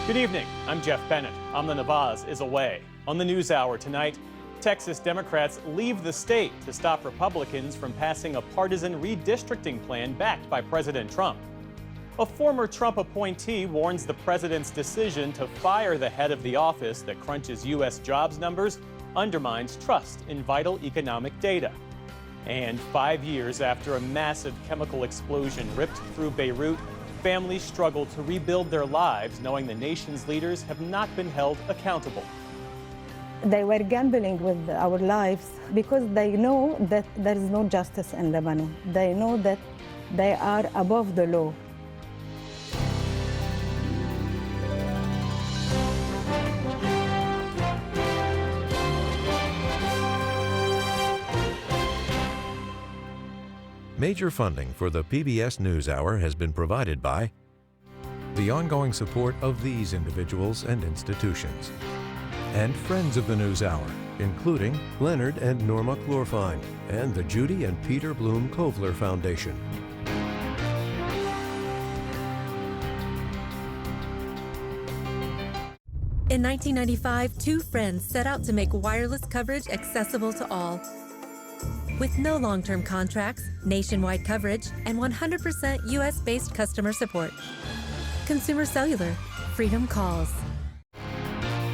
Good evening, I'm Jeff Bennett. Amna Nawaz is away. On the NewsHour tonight, Texas Democrats leave the state to stop Republicans from passing a partisan redistricting plan backed by President Trump. A former Trump appointee warns the president's decision to fire the head of the office that crunches U.S. jobs numbers undermines trust in vital economic data. And 5 years after a massive chemical explosion ripped through Beirut, families struggle to rebuild their lives knowing the nation's leaders have not been held accountable. They were gambling with our lives because they know that there is no justice in Lebanon. They know that they are above the law. Major funding for the PBS NewsHour has been provided by the ongoing support of these individuals and institutions, and friends of the NewsHour, including Leonard and Norma Chlorfine, and the Judy and Peter Bloom Kovler Foundation. In 1995, two friends set out to make wireless coverage accessible to all. With no long-term contracts, nationwide coverage, and 100% U.S.-based customer support. Consumer Cellular. Freedom calls.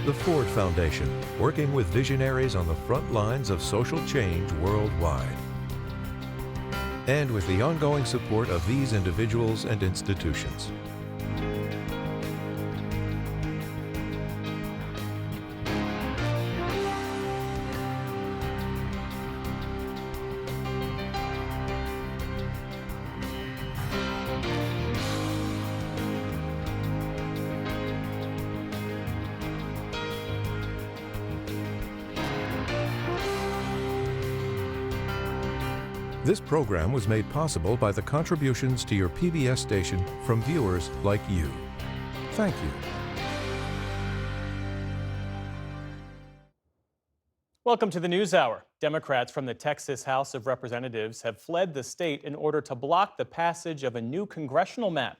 The Ford Foundation, working with visionaries on the front lines of social change worldwide. And with the ongoing support of these individuals and institutions. This program was made possible by the contributions to your PBS station from viewers like you. Thank you. Welcome to the NewsHour. Democrats from the Texas House of Representatives have fled the state in order to block the passage of a new congressional map.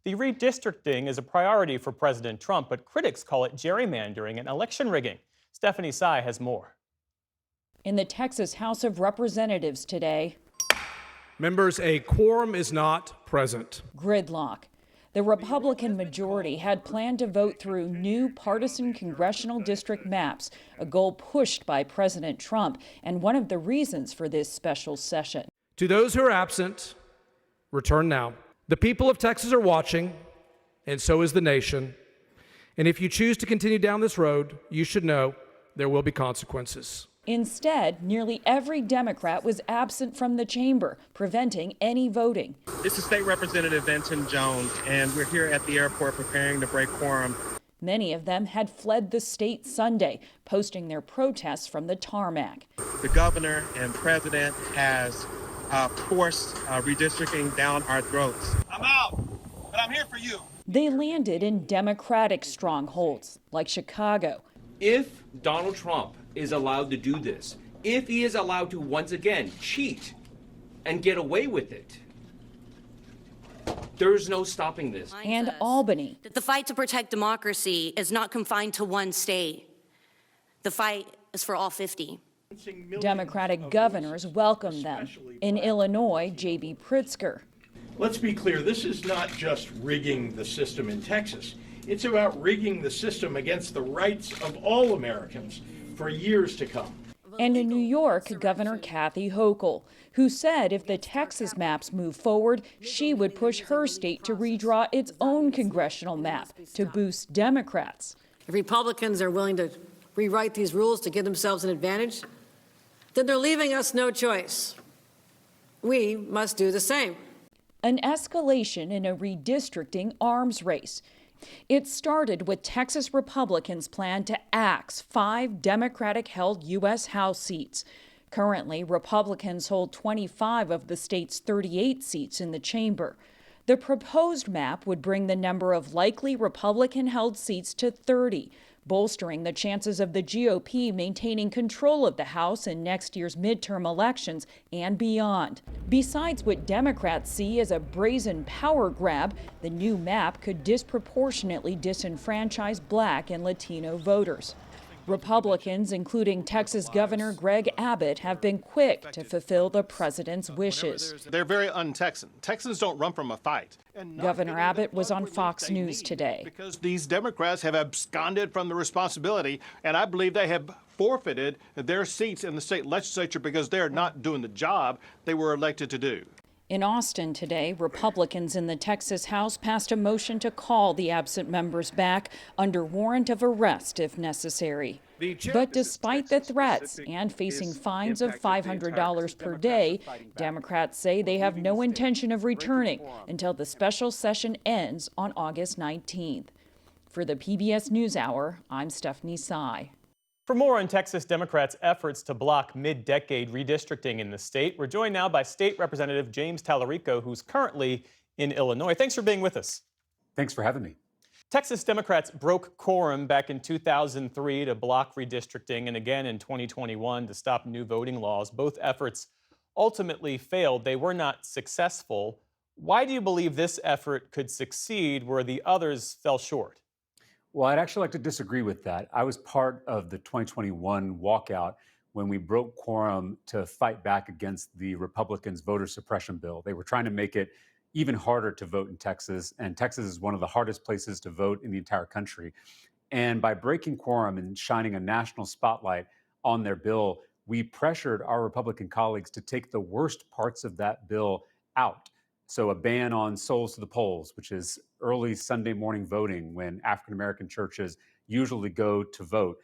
The redistricting is a priority for President Trump, but critics call it gerrymandering and election rigging. Stephanie Sy has more. In the Texas House of Representatives today, members, a quorum is not present. Gridlock. The Republican majority had planned to vote through new partisan congressional district maps, a goal pushed by President Trump and one of the reasons for this special session. To those who are absent, return now. The people of Texas are watching, and so is the nation. And if you choose to continue down this road, you should know there will be consequences. Instead, nearly every Democrat was absent from the chamber, preventing any voting. This is State Representative Benton Jones, and we're here at the airport preparing to break quorum. Many of them had fled the state Sunday, posting their protests from the tarmac. The governor and president has forced redistricting down our throats. I'm out, but I'm here for you. They landed in Democratic strongholds, like Chicago. If Donald Trump is allowed to do this, if he is allowed to once again cheat and get away with it, there's no stopping this. And Albany. That the fight to protect democracy is not confined to one state. The fight is for all 50. Democratic governors welcomed them. In Illinois, J.B. Pritzker. Let's be clear, this is not just rigging the system in Texas. It's about rigging the system against the rights of all Americans for years to come. And in New York, Governor Kathy Hochul, who said if the Texas maps move forward, she would push her state to redraw its own congressional map to boost Democrats. If Republicans are willing to rewrite these rules to give themselves an advantage, then they're leaving us no choice. We must do the same. An escalation in a redistricting arms race. It started with Texas Republicans' plan to axe 5 Democratic-held U.S. House seats. Currently, Republicans hold 25 of the state's 38 seats in the chamber. The proposed map would bring the number of likely Republican-held seats to 30, bolstering the chances of the GOP maintaining control of the House in next year's midterm elections and beyond. Besides what Democrats see as a brazen power grab, the new map could disproportionately disenfranchise Black and Latino voters. Republicans, including Texas Governor Greg Abbott, have been quick to fulfill the president's wishes. They're very un-Texan. Texans don't run from a fight. Governor Abbott was on Fox News today. Because these Democrats have absconded from the responsibility, and I believe they have forfeited their seats in the state legislature because they're not doing the job they were elected to do. In Austin today, Republicans in the Texas House passed a motion to call the absent members back under warrant of arrest if necessary. But despite the threats and facing fines of $500 per day, Democrats say they have no intention of returning until the special session ends on August 19th. For the PBS NewsHour, I'm Stephanie Sy. For more on Texas Democrats' efforts to block mid-decade redistricting in the state, we're joined now by State Representative James Talarico, who's currently in Illinois. Thanks for being with us. Thanks for having me. Texas Democrats broke quorum back in 2003 to block redistricting and again in 2021 to stop new voting laws. Both efforts ultimately failed. They were not successful. Why do you believe this effort could succeed where the others fell short? Well, I'd actually like to disagree with that. I was part of the 2021 walkout when we broke quorum to fight back against the Republicans' voter suppression bill. They were trying to make it even harder to vote in Texas, and Texas is one of the hardest places to vote in the entire country. And by breaking quorum and shining a national spotlight on their bill, we pressured our Republican colleagues to take the worst parts of that bill out. So a ban on souls to the polls, which is early Sunday morning voting when African-American churches usually go to vote,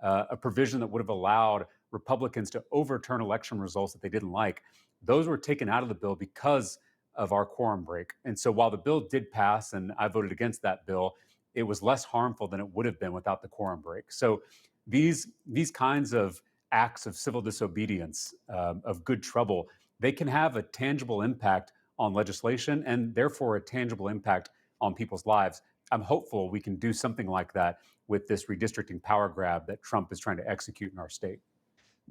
a provision that would have allowed Republicans to overturn election results that they didn't like. Those were taken out of the bill because of our quorum break. And so while the bill did pass and I voted against that bill, it was less harmful than it would have been without the quorum break. So these kinds of acts of civil disobedience, of good trouble, they can have a tangible impact on legislation and therefore a tangible impact on people's lives. I'm hopeful we can do something like that with this redistricting power grab that Trump is trying to execute in our state.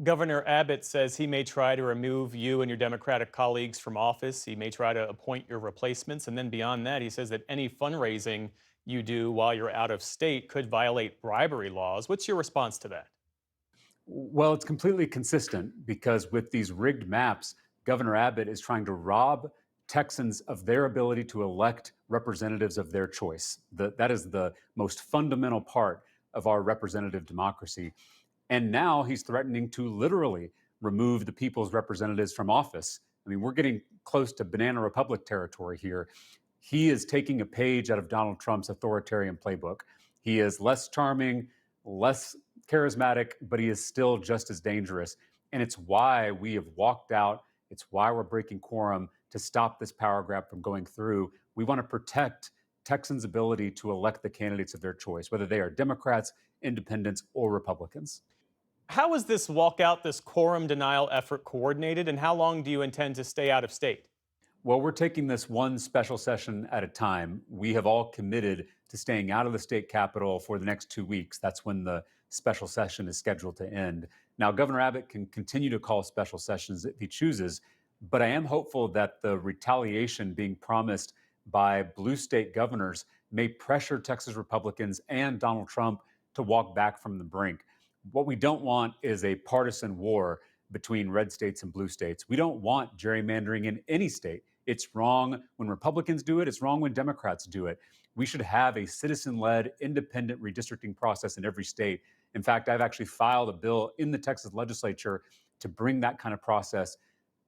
Governor Abbott says he may try to remove you and your Democratic colleagues from office. He may try to appoint your replacements. And then beyond that, he says that any fundraising you do while you're out of state could violate bribery laws. What's your response to that? Well, it's completely consistent because with these rigged maps, Governor Abbott is trying to rob Texans of their ability to elect representatives of their choice. That is the most fundamental part of our representative democracy. And now he's threatening to literally remove the people's representatives from office. I mean, we're getting close to Banana Republic territory here. He is taking a page out of Donald Trump's authoritarian playbook. He is less charming, less charismatic, but he is still just as dangerous. And it's why we have walked out. It's why we're breaking quorum to stop this power grab from going through. We want to protect Texans' ability to elect the candidates of their choice, whether they are Democrats, independents, or Republicans. How is this walkout, this quorum denial effort coordinated, and how long do you intend to stay out of state? Well, we're taking this one special session at a time. We have all committed to staying out of the state capitol for the next 2 weeks. That's when the special session is scheduled to end. Now, Governor Abbott can continue to call special sessions if he chooses, but I am hopeful that the retaliation being promised by blue state governors may pressure Texas Republicans and Donald Trump to walk back from the brink. What we don't want is a partisan war between red states and blue states. We don't want gerrymandering in any state. It's wrong when Republicans do it. It's wrong when Democrats do it. We should have a citizen-led, independent redistricting process in every state. In fact, I've actually filed a bill in the Texas legislature to bring that kind of process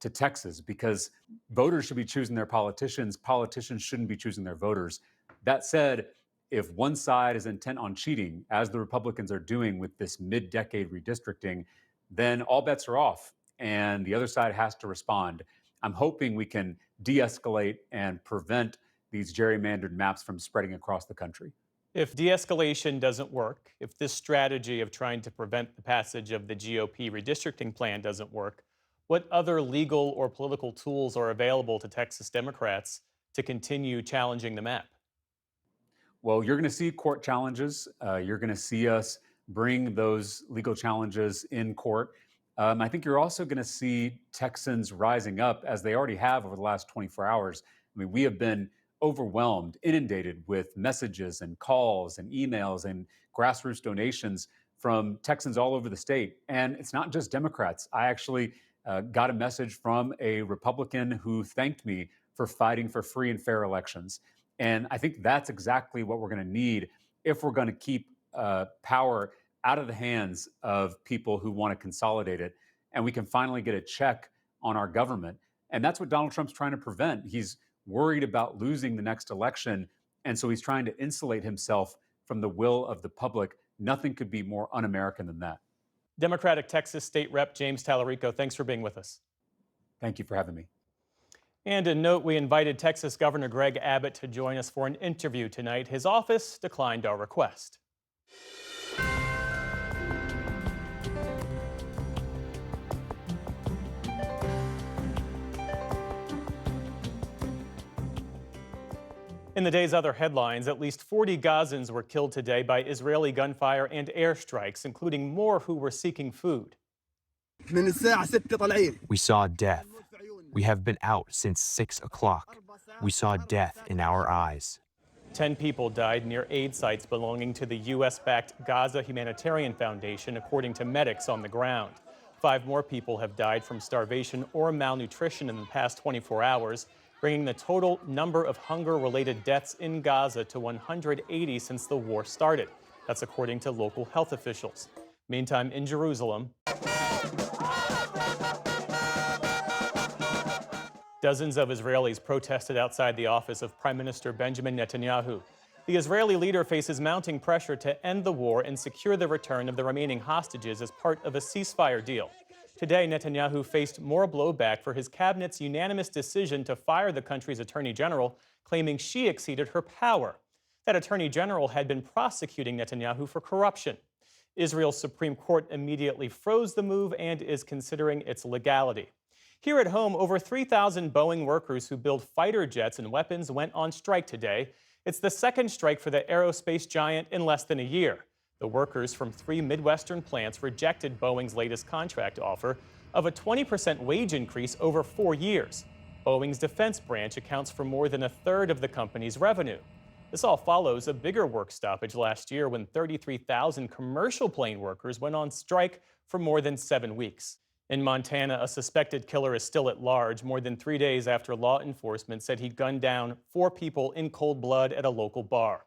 to Texas because voters should be choosing their politicians. Politicians shouldn't be choosing their voters. That said, if one side is intent on cheating, as the Republicans are doing with this mid-decade redistricting, then all bets are off and the other side has to respond. I'm hoping we can de-escalate and prevent these gerrymandered maps from spreading across the country. If de-escalation doesn't work, if this strategy of trying to prevent the passage of the GOP redistricting plan doesn't work, what other legal or political tools are available to Texas Democrats to continue challenging the map? Well, you're going to see court challenges. You're going to see us bring those legal challenges in court. I think you're also going to see Texans rising up, as they already have over the last 24 hours. I mean, we have been overwhelmed, inundated with messages and calls and emails and grassroots donations from Texans all over the state. And it's not just Democrats. I actually got a message from a Republican who thanked me for fighting for free and fair elections. And I think that's exactly what we're going to need if we're going to keep power out of the hands of people who want to consolidate it. And we can finally get a check on our government. And that's what Donald Trump's trying to prevent. He's worried about losing the next election. And so he's trying to insulate himself from the will of the public. Nothing could be more un-American than that. Democratic Texas State Rep James Tallarico, thanks for being with us. Thank you for having me. And a note, we invited Texas Governor Greg Abbott to join us for an interview tonight. His office declined our request. In the day's other headlines, at least 40 Gazans were killed today by Israeli gunfire and airstrikes, including more who were seeking food. We saw death. We have been out since 6 o'clock. We saw death in our eyes. 10 people died near aid sites belonging to the U.S.-backed Gaza Humanitarian Foundation, according to medics on the ground. 5 more people have died from starvation or malnutrition in the past 24 hours, bringing the total number of hunger-related deaths in Gaza to 180 since the war started. That's according to local health officials. Meantime, in Jerusalem, dozens of Israelis protested outside the office of Prime Minister Benjamin Netanyahu. The Israeli leader faces mounting pressure to end the war and secure the return of the remaining hostages as part of a ceasefire deal. Today, Netanyahu faced more blowback for his cabinet's unanimous decision to fire the country's attorney general, claiming she exceeded her power. That attorney general had been prosecuting Netanyahu for corruption. Israel's Supreme Court immediately froze the move and is considering its legality. Here at home, over 3,000 Boeing workers who build fighter jets and weapons went on strike today. It's the second strike for the aerospace giant in less than a year. The workers from 3 Midwestern plants rejected Boeing's latest contract offer of a 20% wage increase over 4 years. Boeing's defense branch accounts for more than a third of the company's revenue. This all follows a bigger work stoppage last year when 33,000 commercial plane workers went on strike for more than 7 weeks. In Montana, a suspected killer is still at large more than 3 days after law enforcement said he'd gunned down 4 people in cold blood at a local bar.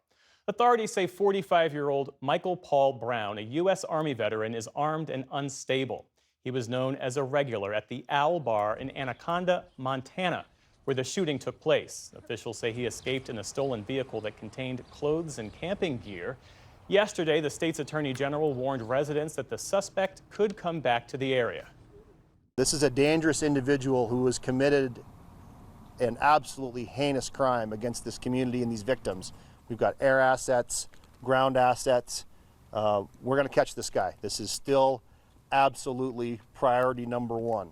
Authorities say 45-year-old Michael Paul Brown, a U.S. Army veteran, is armed and unstable. He was known as a regular at the Owl Bar in Anaconda, Montana, where the shooting took place. Officials say he escaped in a stolen vehicle that contained clothes and camping gear. Yesterday, the state's attorney general warned residents that the suspect could come back to the area. This is a dangerous individual who has committed an absolutely heinous crime against this community and these victims. We've got air assets, ground assets. We're going to catch this guy. This is still absolutely priority number 1.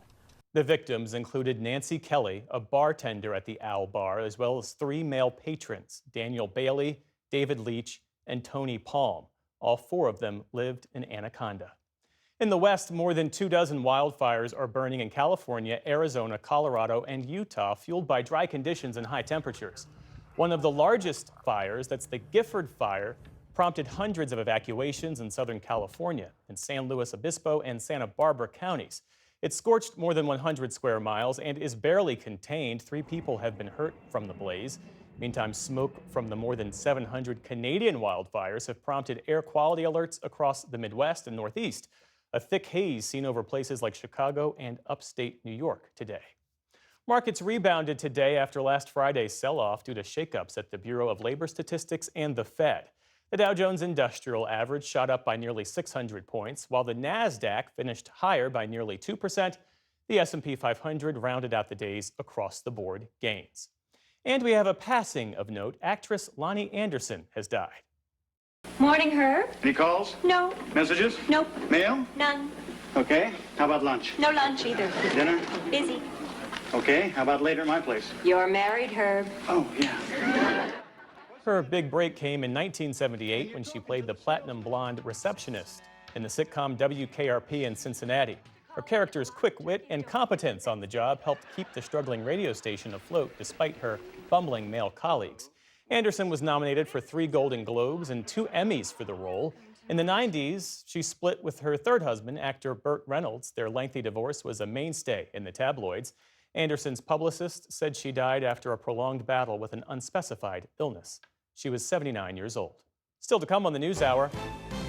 The victims included Nancy Kelly, a bartender at the Owl Bar, as well as 3 male patrons, Daniel Bailey, David Leach, and Tony Palm. All 4 of them lived in Anaconda. In the West, more than 24 wildfires are burning in California, Arizona, Colorado, and Utah, fueled by dry conditions and high temperatures. One of the largest fires, that's the Gifford Fire, prompted hundreds of evacuations in Southern California, in San Luis Obispo and Santa Barbara counties. It scorched more than 100 square miles and is barely contained. 3 people have been hurt from the blaze. Meantime, smoke from the more than 700 Canadian wildfires have prompted air quality alerts across the Midwest and Northeast. A thick haze seen over places like Chicago and upstate New York today. Markets rebounded today after last Friday's sell-off due to shakeups at the Bureau of Labor Statistics and the Fed. The Dow Jones Industrial Average shot up by nearly 600 points, while the NASDAQ finished higher by nearly 2%. The S&P 500 rounded out the day's across-the-board gains. And we have a passing of note. Actress Lonnie Anderson has died. Morning, Herb. Any calls? No. Messages? Nope. Mail? None. Okay. How about lunch? No lunch either. Dinner? Busy. Okay. How about later at my place? You're married, Herb. Oh, yeah. Her big break came in 1978 when she played the platinum blonde receptionist in the sitcom WKRP in Cincinnati. Her character's quick wit and competence on the job helped keep the struggling radio station afloat despite her bumbling male colleagues. Anderson was nominated for 3 Golden Globes and 2 Emmys for the role. In the 90s, she split with her third husband, actor Burt Reynolds. Their lengthy divorce was a mainstay in the tabloids. Anderson's publicist said she died after a prolonged battle with an unspecified illness. She was 79 years old. Still to come on the NewsHour,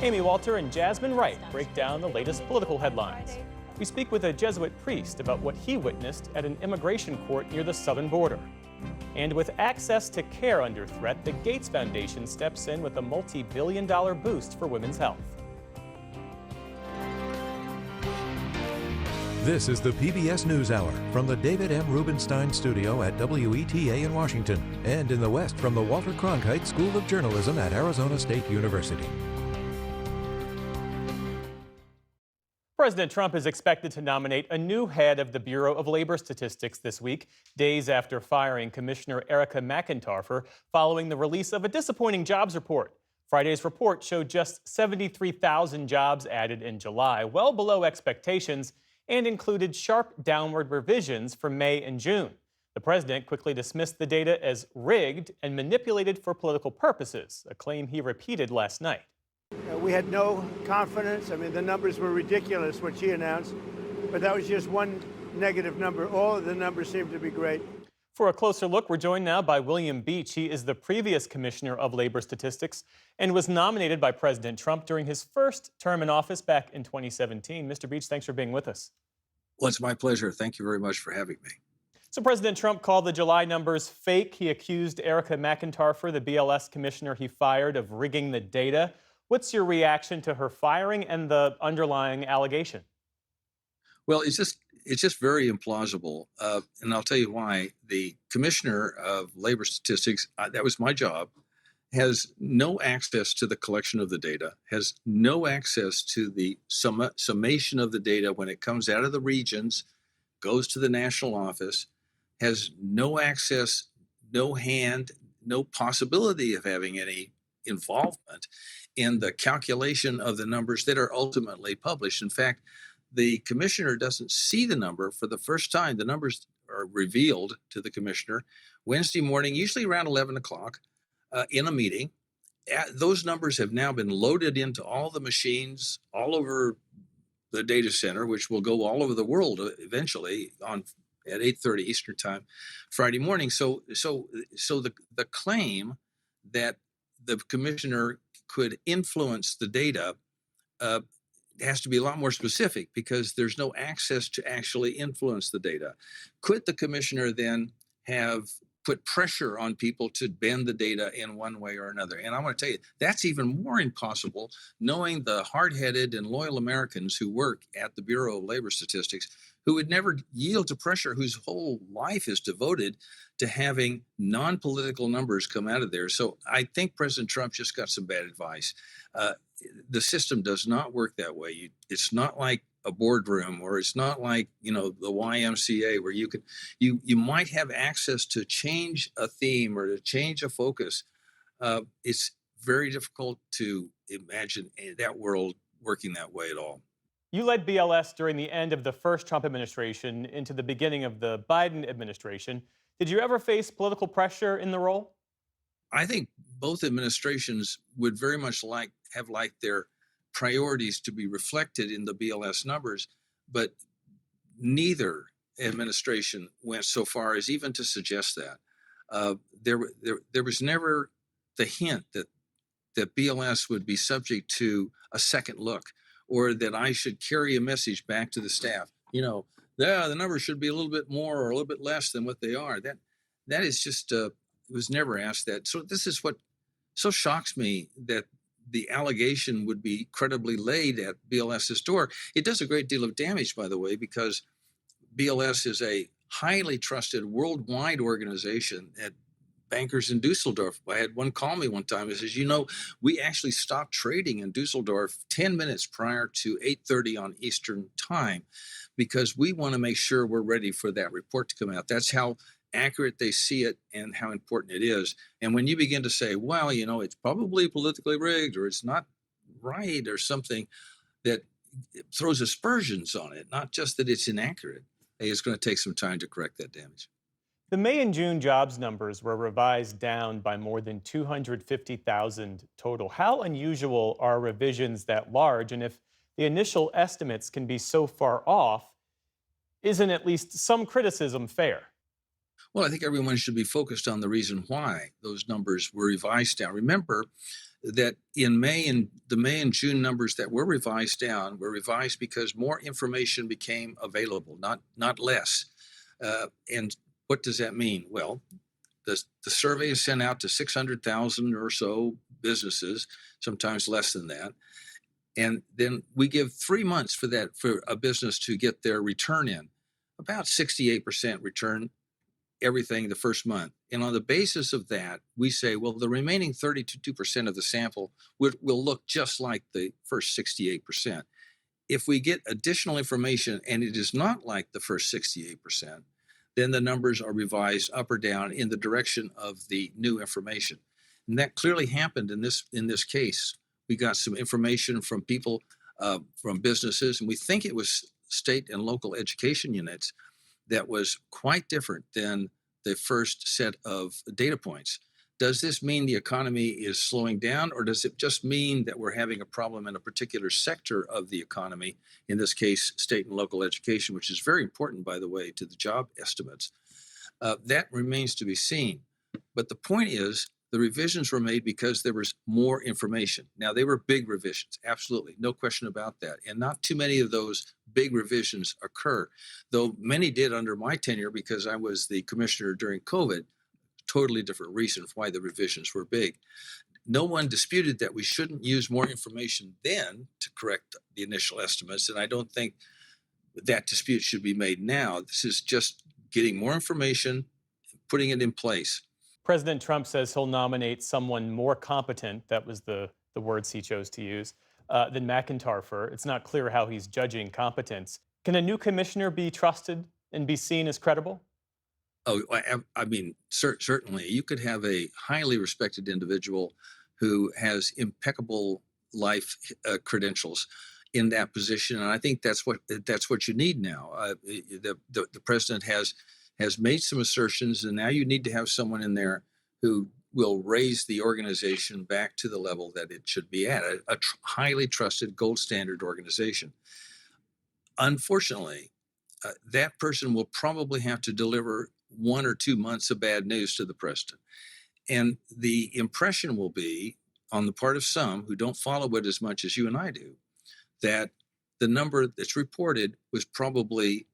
Amy Walter and Jasmine Wright break down the latest political headlines. We speak with a Jesuit priest about what he witnessed at an immigration court near the southern border. And with access to care under threat, the Gates Foundation steps in with a multi-billion-dollar boost for women's health. This is the PBS NewsHour from the David M. Rubenstein Studio at WETA in Washington and in the West from the Walter Cronkite School of Journalism at Arizona State University. President Trump is expected to nominate a new head of the Bureau of Labor Statistics this week, days after firing Commissioner Erica McIntarfer following the release of a disappointing jobs report. Friday's report showed just 73,000 jobs added in July, well below expectations, and included sharp downward revisions for May and June. The president quickly dismissed the data as rigged and manipulated for political purposes, a claim he repeated last night. We had no confidence. I mean, the numbers were ridiculous, what she announced, but that was just one negative number. All of the numbers seemed to be great. For a closer look, we're joined now by William Beach. He is the previous Commissioner of Labor Statistics and was nominated by President Trump during his first term in office back in 2017. Mr. Beach, thanks for being with us. Well, it's my pleasure. Thank you very much for having me. So President Trump called the July numbers fake. He accused Erica McIntarfer, the BLS commissioner he fired, of rigging the data. What's your reaction to her firing and the underlying allegation? Well, it's just very implausible, and I'll tell you why. The Commissioner of Labor Statistics, that was my job, has no access to the collection of the data, has no access to the summation of the data when it comes out of the regions, goes to the national office, has no access, no hand, no possibility of having any involvement in the calculation of the numbers that are ultimately published. In fact, the commissioner doesn't see the number for the first time. The numbers are revealed to the commissioner Wednesday morning, usually around 11 o'clock, in a meeting. Those numbers have now been loaded into all the machines all over the data center, which will go all over the world eventually at 8:30 Eastern time Friday morning. So the claim that the commissioner could influence the data has to be a lot more specific because there's no access to actually influence the data. Could the commissioner then have put pressure on people to bend the data in one way or another? And I want to tell you, that's even more impossible knowing the hard-headed and loyal Americans who work at the Bureau of Labor Statistics who would never yield to pressure, whose whole life is devoted to having non-political numbers come out of there. So I think President Trump just got some bad advice. The system does not work that way. It's not like a boardroom, or it's not like, the YMCA where you might have access to change a theme or to change a focus. It's very difficult to imagine that world working that way at all. You led BLS during the end of the first Trump administration into the beginning of the Biden administration. Did you ever face political pressure in the role? I think both administrations would very much have liked their priorities to be reflected in the BLS numbers, but neither administration went so far as even to suggest that. There was never the hint that BLS would be subject to a second look, or that I should carry a message back to the staff. The numbers should be a little bit more or a little bit less than what they are. That is just, it was never asked that. So this is what so shocks me, that the allegation would be credibly laid at BLS's door. It does a great deal of damage, by the way, because BLS is a highly trusted worldwide organization at bankers in Dusseldorf. I had one call me one time and says, we actually stopped trading in Dusseldorf 10 minutes prior to 8:30 on Eastern time because we want to make sure we're ready for that report to come out. That's how accurate they see it and how important it is. And when you begin to say, well, you know, it's probably politically rigged or it's not right or something that throws aspersions on it, not just that it's inaccurate, hey, it's going to take some time to correct that damage. The May and June jobs numbers were revised down by more than 250,000 total. How unusual are revisions that large? And if the initial estimates can be so far off, isn't at least some criticism fair? Well, I think everyone should be focused on the reason why those numbers were revised down. Remember that in the May and June numbers that were revised down were revised because more information became available, not less. And what does that mean? Well, the survey is sent out to 600,000 or so businesses, sometimes less than that. And then we give 3 months for a business to get their return in. About 68% return everything the first month. And on the basis of that, we say, well, the remaining 32% of the sample will look just like the first 68%. If we get additional information and it is not like the first 68%, then the numbers are revised up or down in the direction of the new information. And that clearly happened in this case. We got some information from people, from businesses, and we think it was state and local education units that was quite different than the first set of data points. Does this mean the economy is slowing down, or does it just mean that we're having a problem in a particular sector of the economy, in this case, state and local education, which is very important, by the way, to the job estimates? That remains to be seen. But the point is, the revisions were made because there was more information. Now, they were big revisions, absolutely, no question about that. And not too many of those big revisions occur, though many did under my tenure because I was the commissioner during COVID. Totally different reason why the revisions were big. No one disputed that we shouldn't use more information then to correct the initial estimates, and I don't think that dispute should be made now. This is just getting more information, putting it in place. President Trump says he'll nominate someone more competent, that was the words he chose to use, than McIntyre. It's not clear how he's judging competence. Can a new commissioner be trusted and be seen as credible? Oh, I mean, certainly. You could have a highly respected individual who has impeccable life credentials in that position, and I think that's what you need now. The president has made some assertions, and now you need to have someone in there who will raise the organization back to the level that it should be at, a highly trusted gold standard organization. Unfortunately, that person will probably have to deliver 1 or 2 months of bad news to the president. And the impression will be, on the part of some who don't follow it as much as you and I do, that the number that's reported was probably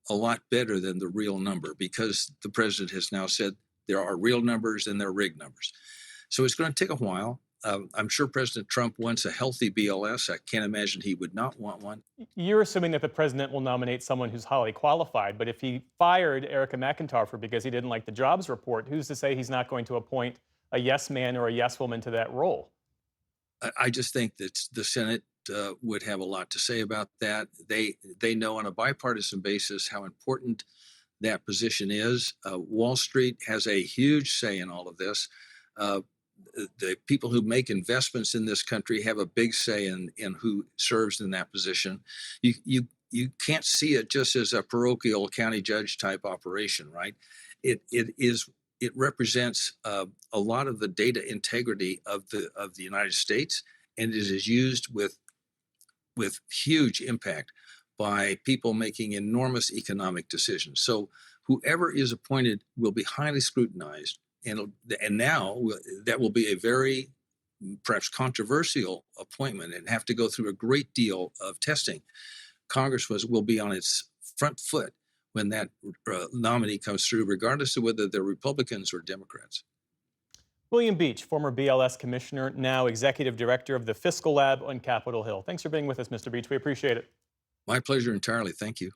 a lot better than the real number, because the president has now said there are real numbers and there are rigged numbers. So it's going to take a while. I'm sure President Trump wants a healthy BLS. I can't imagine he would not want one. You're assuming that the president will nominate someone who's highly qualified, but if he fired Erica McIntyre because he didn't like the jobs report, who's to say he's not going to appoint a yes man or a yes woman to that role? I just think that the Senate would have a lot to say about that. They know on a bipartisan basis how important that position is. Wall Street has a huge say in all of this. The people who make investments in this country have a big say in who serves in that position. You can't see it just as a parochial county judge type operation, right? It represents a lot of the data integrity of the United States, and it is used with huge impact by people making enormous economic decisions. So whoever is appointed will be highly scrutinized. And now that will be a very perhaps controversial appointment and have to go through a great deal of testing. Congress will be on its front foot when that nominee comes through, regardless of whether they're Republicans or Democrats. William Beach, former BLS commissioner, now executive director of the Fiscal Lab on Capitol Hill. Thanks for being with us, Mr. Beach. We appreciate it. My pleasure entirely. Thank you.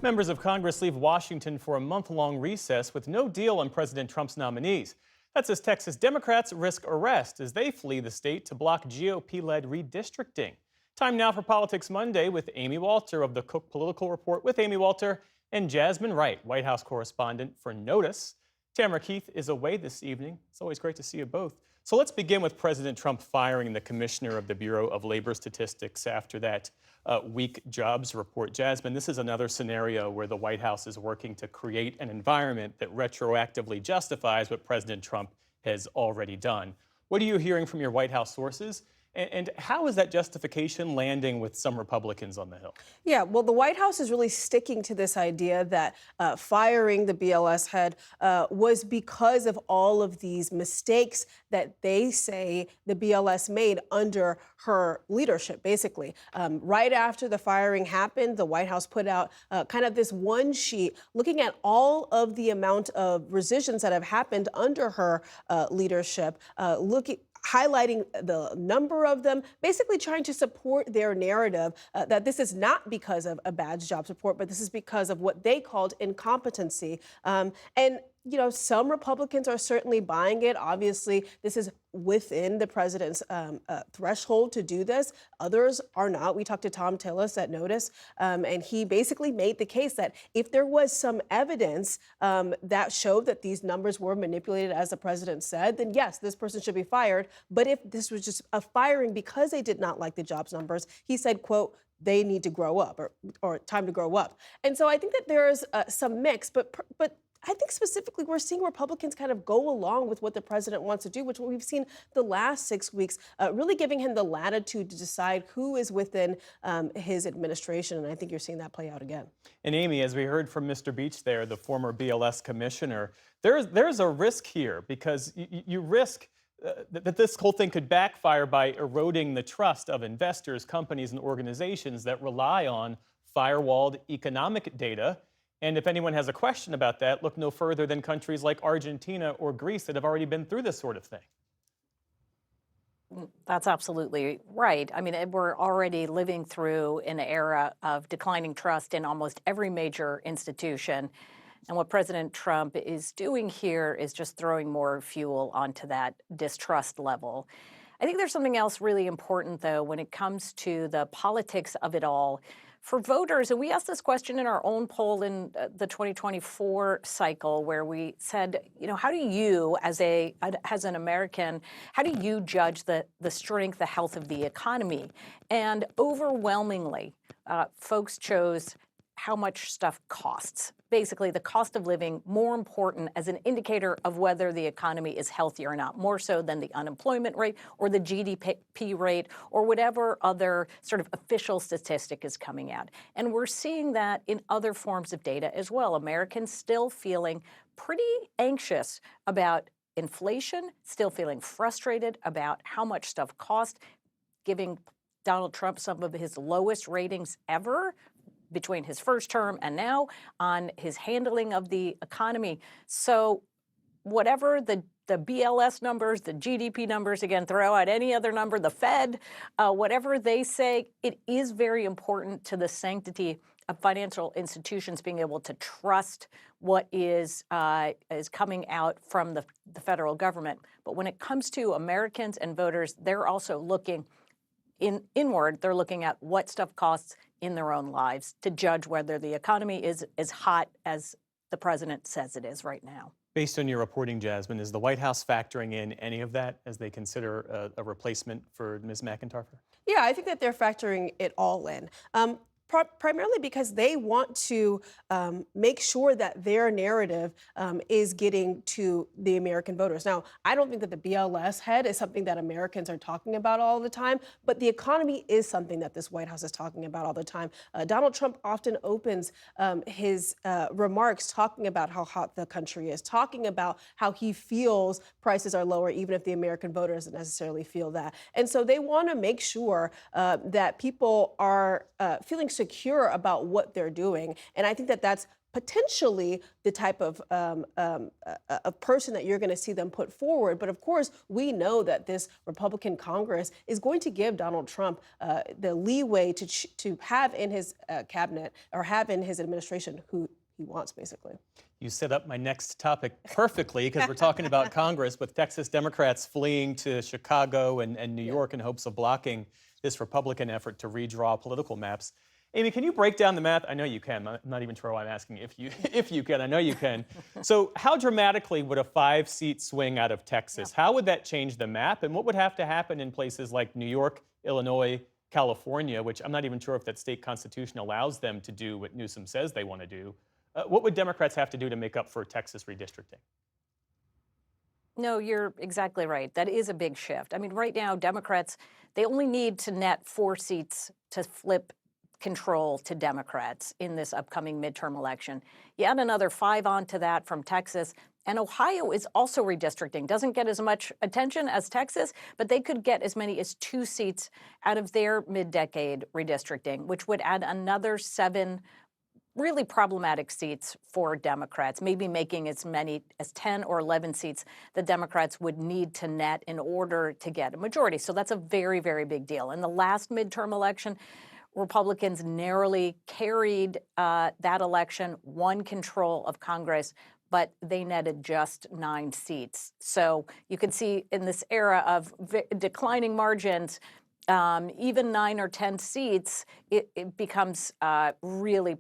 Members of Congress leave Washington for a month-long recess with no deal on President Trump's nominees. That's as Texas Democrats risk arrest as they flee the state to block GOP-led redistricting. Time now for Politics Monday with Amy Walter of the Cook Political Report with Amy Walter and Jasmine Wright, White House correspondent for Notice. Tamara Keith is away this evening. It's always great to see you both. So let's begin with President Trump firing the commissioner of the Bureau of Labor Statistics after that weak jobs report. Jasmine, this is another scenario where the White House is working to create an environment that retroactively justifies what President Trump has already done. What are you hearing from your White House sources? And how is that justification landing with some Republicans on the Hill? Yeah, well, the White House is really sticking to this idea that firing the BLS head was because of all of these mistakes that they say the BLS made under her leadership, basically. Right after the firing happened, the White House put out kind of this one sheet looking at all of the amount of rescissions that have happened under her leadership, highlighting the number of them, basically trying to support their narrative that this is not because of a bad jobs report, but this is because of what they called incompetency. And you know, some Republicans are certainly buying it. Obviously, this is within the president's threshold to do this. Others are not. We talked to Tom Tillis at Notice, and he basically made the case that if there was some evidence that showed that these numbers were manipulated, as the president said, then yes, this person should be fired. But if this was just a firing because they did not like the jobs numbers, he said, quote, they need to grow up or time to grow up. And so I think that there's some mix, but I think specifically we're seeing Republicans kind of go along with what the president wants to do, which we've seen the last 6 weeks, really giving him the latitude to decide who is within his administration. And I think you're seeing that play out again. And Amy, as we heard from Mr. Beach there, the former BLS commissioner, there's a risk here because you risk that this whole thing could backfire by eroding the trust of investors, companies, and organizations that rely on firewalled economic data. And if anyone has a question about that, look no further than countries like Argentina or Greece that have already been through this sort of thing. That's absolutely right. I mean, we're already living through an era of declining trust in almost every major institution. And what President Trump is doing here is just throwing more fuel onto that distrust level. I think there's something else really important, though, when it comes to the politics of it all. For voters, and we asked this question in our own poll in the 2024 cycle, where we said, you know, how do you, as an American, how do you judge the strength, the health of the economy? And overwhelmingly, folks chose how much stuff costs. Basically, the cost of living more important as an indicator of whether the economy is healthy or not, more so than the unemployment rate or the GDP rate or whatever other sort of official statistic is coming out. And we're seeing that in other forms of data as well. Americans still feeling pretty anxious about inflation, still feeling frustrated about how much stuff costs, giving Donald Trump some of his lowest ratings ever between his first term and now on his handling of the economy. So whatever the BLS numbers, the GDP numbers, again, throw out any other number, the Fed, whatever they say, it is very important to the sanctity of financial institutions being able to trust what is coming out from the federal government. But when it comes to Americans and voters, they're also looking inward. They're looking at what stuff costs in their own lives to judge whether the economy is as hot as the president says it is right now. Based on your reporting, Jasmine, is the White House factoring in any of that as they consider a replacement for Ms. McEntarfer? Yeah, I think that they're factoring it all in. Primarily because they want to make sure that their narrative is getting to the American voters. Now, I don't think that the BLS head is something that Americans are talking about all the time, but the economy is something that this White House is talking about all the time. Donald Trump often opens his remarks talking about how hot the country is, talking about how he feels prices are lower, even if the American voter doesn't necessarily feel that. And so they want to make sure that people are feeling secure about what they're doing. And I think that that's potentially the type of person that you're going to see them put forward. But of course, we know that this Republican Congress is going to give Donald Trump the leeway to have in his cabinet or have in his administration who he wants, basically. You set up my next topic perfectly because we're talking about Congress with Texas Democrats fleeing to Chicago and New York in hopes of blocking this Republican effort to redraw political maps. Amy, can you break down the math? I know you can. I'm not even sure why I'm asking if you can. I know you can. So how dramatically would a 5-seat swing out of Texas, how would that change the map? And what would have to happen in places like New York, Illinois, California, which I'm not even sure if that state constitution allows them to do what Newsom says they want to do? What would Democrats have to do to make up for Texas redistricting? No, you're exactly right. That is a big shift. I mean, right now, Democrats, they only need to net 4 seats to flip control to Democrats in this upcoming midterm election. You add another 5 onto that from Texas, and Ohio is also redistricting. Doesn't get as much attention as Texas, but they could get as many as 2 seats out of their mid-decade redistricting, which would add another 7 really problematic seats for Democrats, maybe making as many as 10 or 11 seats that Democrats would need to net in order to get a majority. So that's a very, very big deal. In the last midterm election, Republicans narrowly carried that election, won control of Congress, but they netted just 9 seats. So you can see in this era of declining margins, even 9 or 10 seats, it becomes really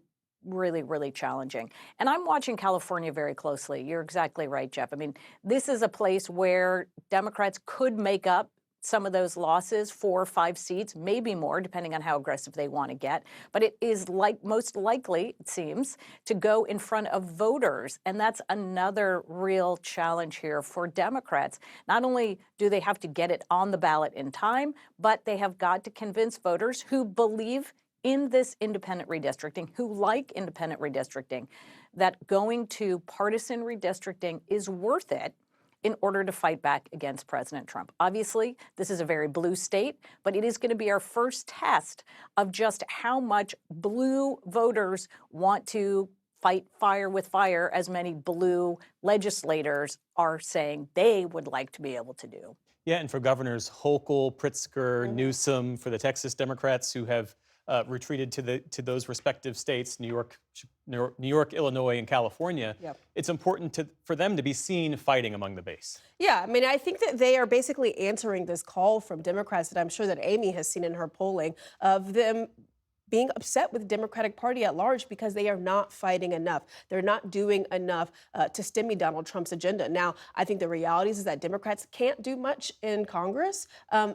challenging. And I'm watching California very closely. You're exactly right, Jeff. I mean, this is a place where Democrats could make up some of those losses, 4 or 5 seats, maybe more, depending on how aggressive they want to get. But it is most likely, it seems, to go in front of voters. And that's another real challenge here for Democrats. Not only do they have to get it on the ballot in time, but they have got to convince voters who believe in this independent redistricting, who like independent redistricting, that going to partisan redistricting is worth it in order to fight back against President Trump. Obviously, this is a very blue state, but it is going to be our first test of just how much blue voters want to fight fire with fire, as many blue legislators are saying they would like to be able to do. Yeah, and for Governors Hochul, Pritzker, Newsom, for the Texas Democrats who have retreated to those respective states, New York, Illinois, and California, it's important for them to be seen fighting among the base. Yeah, I mean, I think that they are basically answering this call from Democrats that I'm sure that Amy has seen in her polling of them being upset with the Democratic Party at large because they are not fighting enough. They're not doing enough to stymie Donald Trump's agenda. Now, I think the reality is that Democrats can't do much in Congress,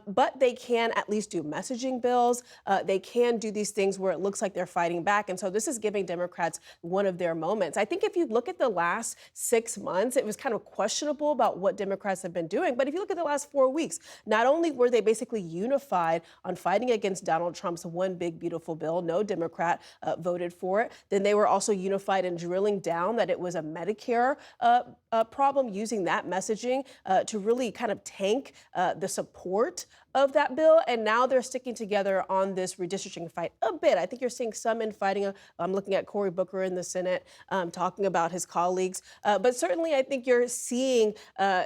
but they can at least do messaging bills. They can do these things where it looks like they're fighting back. And so this is giving Democrats one of their moments. I think if you look at the last 6 months, it was kind of questionable about what Democrats have been doing. But if you look at the last 4 weeks, not only were they basically unified on fighting against Donald Trump's one big, beautiful bill, no Democrat voted for it. Then they were also unified in drilling down that it was a Medicare problem, using that messaging to really kind of tank the support of that bill. And now they're sticking together on this redistricting fight a bit. I think you're seeing some infighting. I'm looking at Cory Booker in the Senate talking about his colleagues. But certainly I think you're seeing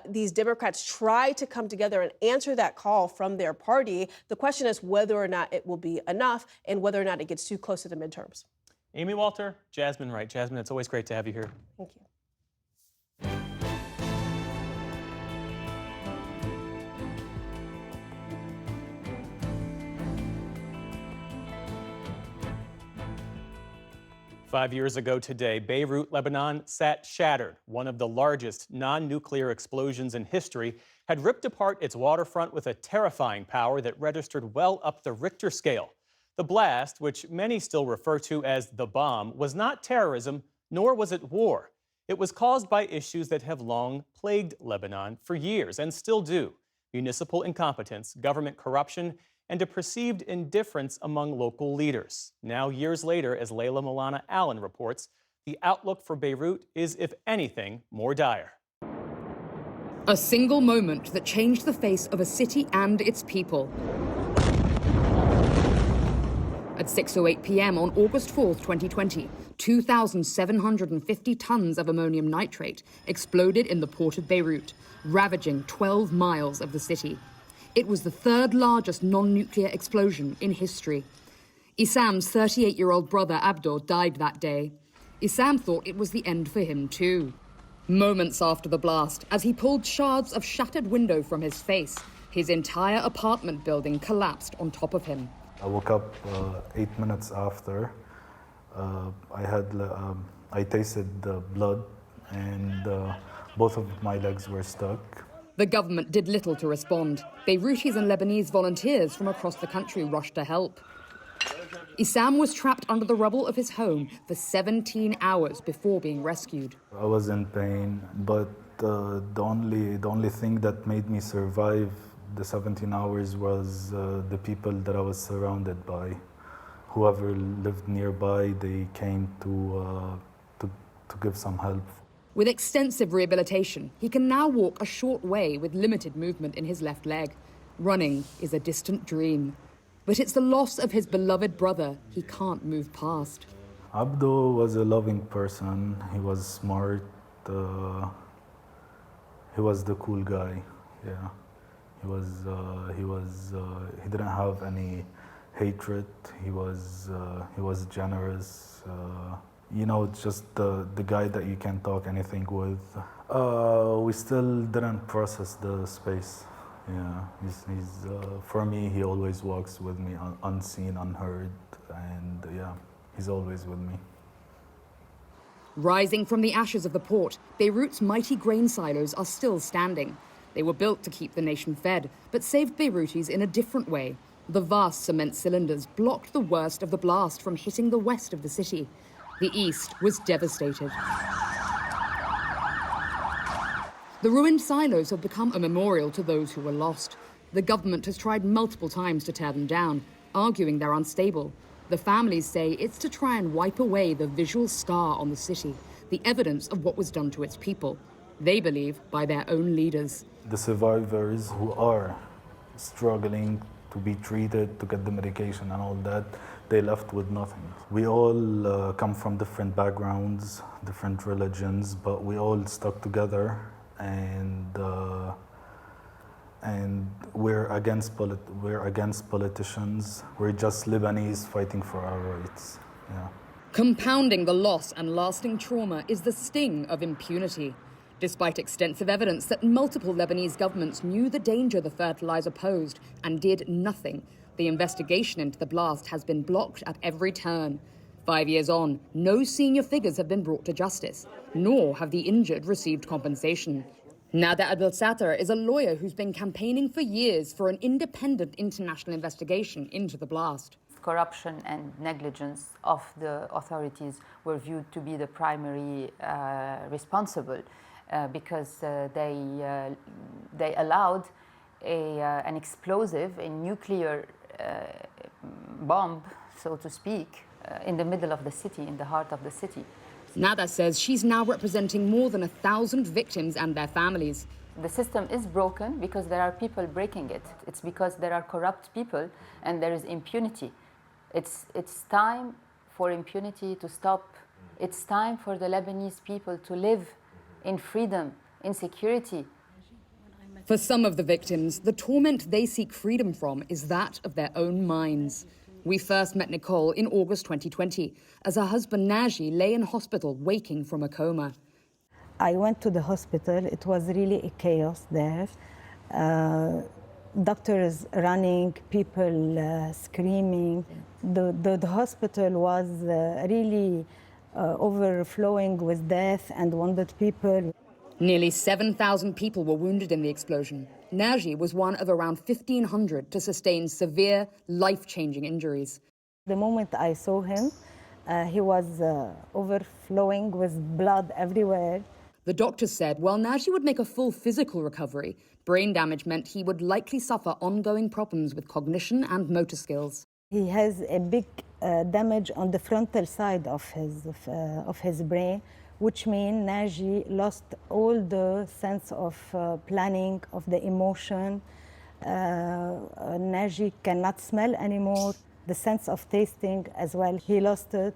these Democrats try to come together and answer that call from their party. The question is whether or not it will be enough and whether or not it gets too close to the midterms. Amy Walter, Jasmine Wright. Jasmine, it's always great to have you here. Thank you. 5 years ago today, Beirut, Lebanon, sat shattered. One of the largest non-nuclear explosions in history had ripped apart its waterfront with a terrifying power that registered well up the Richter scale. The blast, which many still refer to as the bomb, was not terrorism, nor was it war. It was caused by issues that have long plagued Lebanon for years and still do: municipal incompetence, government corruption, and a perceived indifference among local leaders. Now, years later, as Layla Milana Allen reports, the outlook for Beirut is, if anything, more dire. A single moment that changed the face of a city and its people. At 6:08 p.m. on August 4th, 2020, 2,750 tons of ammonium nitrate exploded in the port of Beirut, ravaging 12 miles of the city. It was the third largest non-nuclear explosion in history. Issam's 38-year-old brother Abdul died that day. Issam thought it was the end for him too. Moments after the blast, as he pulled shards of shattered window from his face, his entire apartment building collapsed on top of him. I woke up 8 minutes after. I tasted the blood, and both of my legs were stuck. The government did little to respond. Beirutis and Lebanese volunteers from across the country rushed to help. Issam was trapped under the rubble of his home for 17 hours before being rescued. I was in pain, but the only thing that made me survive the 17 hours was the people that I was surrounded by. Whoever lived nearby, they came to give some help. With extensive rehabilitation, he can now walk a short way with limited movement in his left leg. Running is a distant dream. But it's the loss of his beloved brother he can't move past. Abdo was a loving person. He was smart. He was the cool guy. Yeah, he didn't have any hatred. He was generous. Just the guy that you can talk anything with. We still didn't process the space. Yeah, he's for me, he always walks with me unseen, unheard, and yeah, he's always with me. Rising from the ashes of the port, Beirut's mighty grain silos are still standing. They were built to keep the nation fed, but saved Beirutis in a different way. The vast cement cylinders blocked the worst of the blast from hitting the west of the city. The east was devastated. The ruined silos have become a memorial to those who were lost. The government has tried multiple times to tear them down, arguing they're unstable. The families say it's to try and wipe away the visual scar on the city, the evidence of what was done to its people. They believe by their own leaders. The survivors who are struggling to be treated, to get the medication and all that, they left with nothing. We all come from different backgrounds, different religions, but we all stuck together. And we're against politicians. We're just Lebanese fighting for our rights. Yeah. Compounding the loss and lasting trauma is the sting of impunity. Despite extensive evidence that multiple Lebanese governments knew the danger the fertilizer posed and did nothing, the investigation into the blast has been blocked at every turn. 5 years on, no senior figures have been brought to justice, nor have the injured received compensation. Nada Abdel-Sattar is a lawyer who's been campaigning for years for an independent international investigation into the blast. Corruption and negligence of the authorities were viewed to be the primary responsible because they allowed an explosive, a nuclear bomb, so to speak, in the middle of the city, in the heart of the city. Nada says she's now representing more than 1,000 victims and their families. The system is broken because there are people breaking it. It's because there are corrupt people and there is impunity. It's time for impunity to stop. It's time for the Lebanese people to live in freedom, in security. For some of the victims, the torment they seek freedom from is that of their own minds. We first met Nicole in August 2020, as her husband Naji lay in hospital waking from a coma. I went to the hospital. It was really a chaos there. Doctors running, people screaming. The hospital was really overflowing with death and wounded people. Nearly 7,000 people were wounded in the explosion. Naji was one of around 1,500 to sustain severe, life-changing injuries. The moment I saw him, he was overflowing with blood everywhere. The doctors said while Naji would make a full physical recovery, brain damage meant he would likely suffer ongoing problems with cognition and motor skills. He has a big damage on the frontal side of his brain, which means Naji lost all the sense of planning, of the emotion. Naji cannot smell anymore, the sense of tasting as well. He lost it.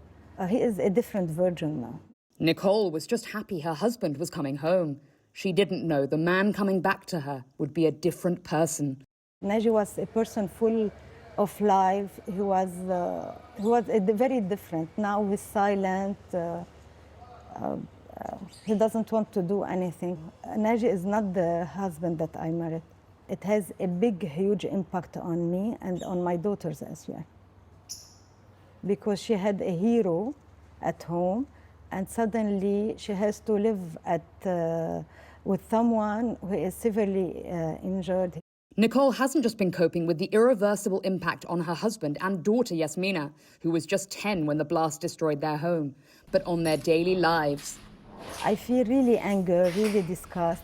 He is a different version now. Nicole was just happy her husband was coming home. She didn't know the man coming back to her would be a different person. Naji was a person full of life. He was very different. Now he's silent. he doesn't want to do anything. Naji is not the husband that I married. It has a big, huge impact on me and on my daughters as well. Because she had a hero at home, and suddenly she has to live with someone who is severely injured. Nicole hasn't just been coping with the irreversible impact on her husband and daughter Yasmina, who was just 10 when the blast destroyed their home, but on their daily lives. I feel really anger, really disgust.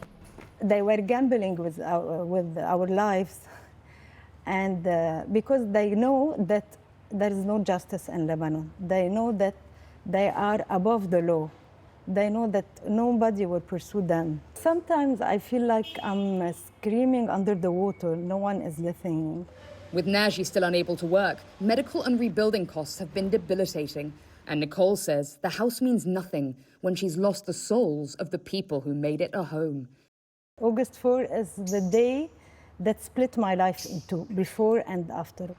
They were gambling with our lives, and because they know that there is no justice in Lebanon. They know that they are above the law. They know that nobody will pursue them. Sometimes I feel like I'm screaming under the water. No one is listening. With Naji still unable to work, medical and rebuilding costs have been debilitating. And Nicole says the house means nothing when she's lost the souls of the people who made it a home. August 4 is the day that split my life into before and after.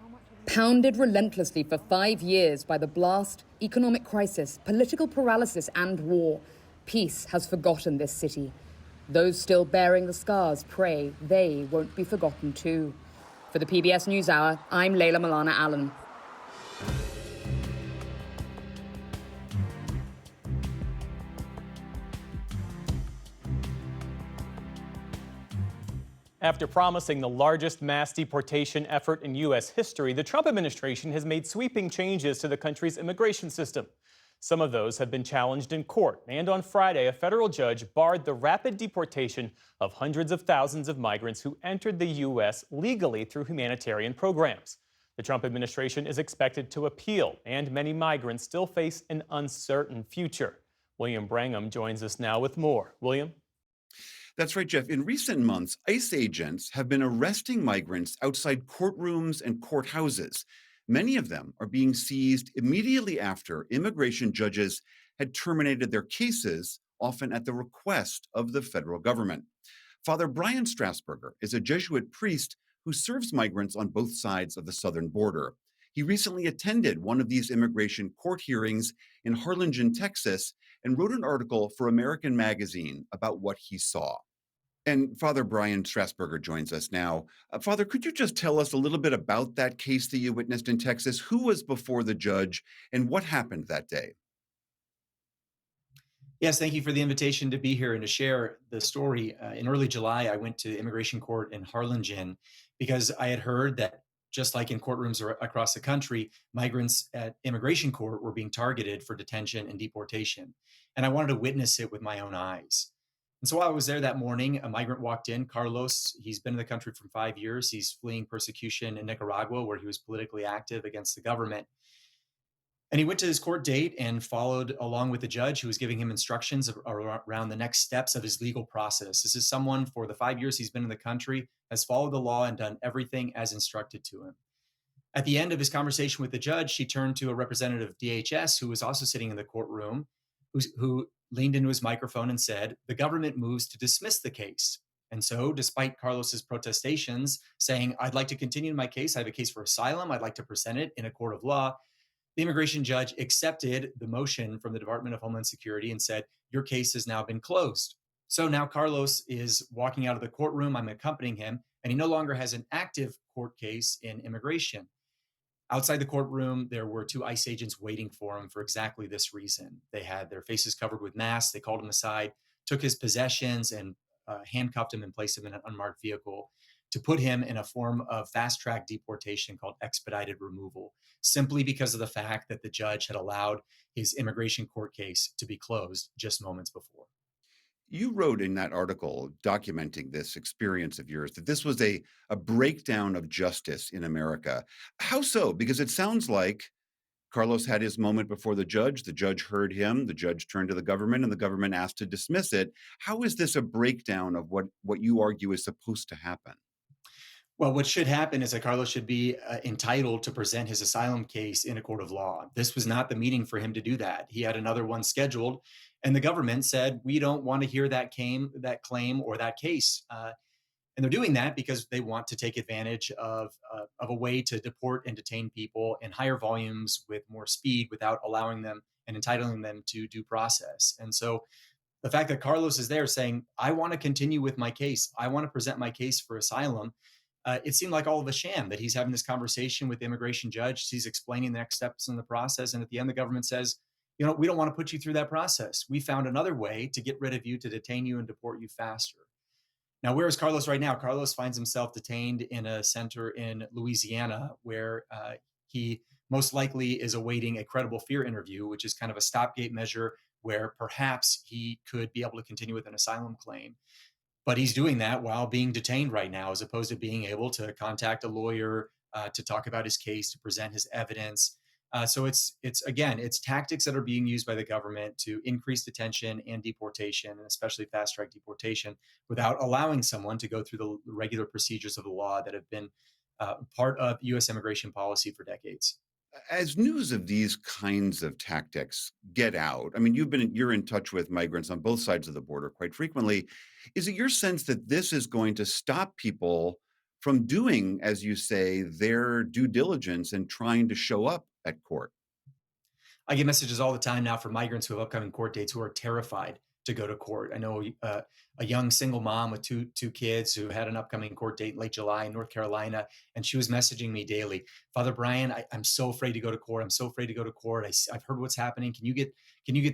Pounded relentlessly for 5 years by the blast, economic crisis, political paralysis, and war, peace has forgotten this city. Those still bearing the scars pray they won't be forgotten too. For the PBS NewsHour, I'm Layla Milana Allen. After promising the largest mass deportation effort in U.S. history, the Trump administration has made sweeping changes to the country's immigration system. Some of those have been challenged in court, and on Friday, a federal judge barred the rapid deportation of hundreds of thousands of migrants who entered the U.S. legally through humanitarian programs. The Trump administration is expected to appeal, and many migrants still face an uncertain future. William Brangham joins us now with more. William? That's right, Jeff. In recent months, ICE agents have been arresting migrants outside courtrooms and courthouses. Many of them are being seized immediately after immigration judges had terminated their cases, often at the request of the federal government. Father Brian Strasburger is a Jesuit priest who serves migrants on both sides of the southern border. He recently attended one of these immigration court hearings in Harlingen, Texas, and wrote an article for American Magazine about what he saw. And Father Brian Strasburger joins us now. Father, could you just tell us a little bit about that case that you witnessed in Texas? Who was before the judge and what happened that day? Yes, thank you for the invitation to be here and to share the story. In early July, I went to immigration court in Harlingen because I had heard that just like in courtrooms across the country, migrants at immigration court were being targeted for detention and deportation. And I wanted to witness it with my own eyes. And so while I was there that morning, a migrant walked in, Carlos. He's been in the country for 5 years. He's fleeing persecution in Nicaragua, where he was politically active against the government. And he went to his court date and followed along with the judge who was giving him instructions around the next steps of his legal process. This is someone for the 5 years he's been in the country, has followed the law and done everything as instructed to him. At the end of his conversation with the judge, she turned to a representative of DHS who was also sitting in the courtroom, who leaned into his microphone and said, "The government moves to dismiss the case." And so, despite Carlos's protestations saying, "I'd like to continue my case. I have a case for asylum. I'd like to present it in a court of law," the immigration judge accepted the motion from the Department of Homeland Security and said, "Your case has now been closed." So now Carlos is walking out of the courtroom. I'm accompanying him, and he no longer has an active court case in immigration. Outside the courtroom, there were 2 ICE agents waiting for him for exactly this reason. They had their faces covered with masks. They called him aside, took his possessions, and handcuffed him and placed him in an unmarked vehicle to put him in a form of fast-track deportation called expedited removal, simply because of the fact that the judge had allowed his immigration court case to be closed just moments before. You wrote in that article documenting this experience of yours that this was a breakdown of justice in America. How so? Because it sounds like Carlos had his moment before the judge heard him, the judge turned to the government, and the government asked to dismiss it. How is this a breakdown of what you argue is supposed to happen? Well, what should happen is that Carlos should be entitled to present his asylum case in a court of law. This was not the meeting for him to do that. He had another one scheduled, and the government said, "We don't want to hear that claim or that case." And they're doing that because they want to take advantage of a way to deport and detain people in higher volumes with more speed without allowing them and entitling them to due process. And so the fact that Carlos is there saying, I want to continue with my case, I want to present my case for asylum, it seemed like all of a sham, that he's having this conversation with the immigration judge. He's explaining the next steps in the process. And at the end, the government says, we don't want to put you through that process. We found another way to get rid of you, to detain you and deport you faster. Now, where is Carlos right now? Carlos finds himself detained in a center in Louisiana where he most likely is awaiting a credible fear interview, which is kind of a stopgate measure where perhaps he could be able to continue with an asylum claim. But he's doing that while being detained right now, as opposed to being able to contact a lawyer to talk about his case, to present his evidence. So it's tactics that are being used by the government to increase detention and deportation, and especially fast track deportation, without allowing someone to go through the regular procedures of the law that have been part of U.S. immigration policy for decades. As news of these kinds of tactics get out, I mean, you're in touch with migrants on both sides of the border quite frequently. Is it your sense that this is going to stop people from doing, as you say, their due diligence and trying to show up at court? I get messages all the time now from migrants who have upcoming court dates who are terrified to go to court. I know a young single mom with two kids who had an upcoming court date in late July in North Carolina, and she was messaging me daily, Father Brian, I'm so afraid to go to court. I'm so afraid to go to court. I've heard what's happening. Can you get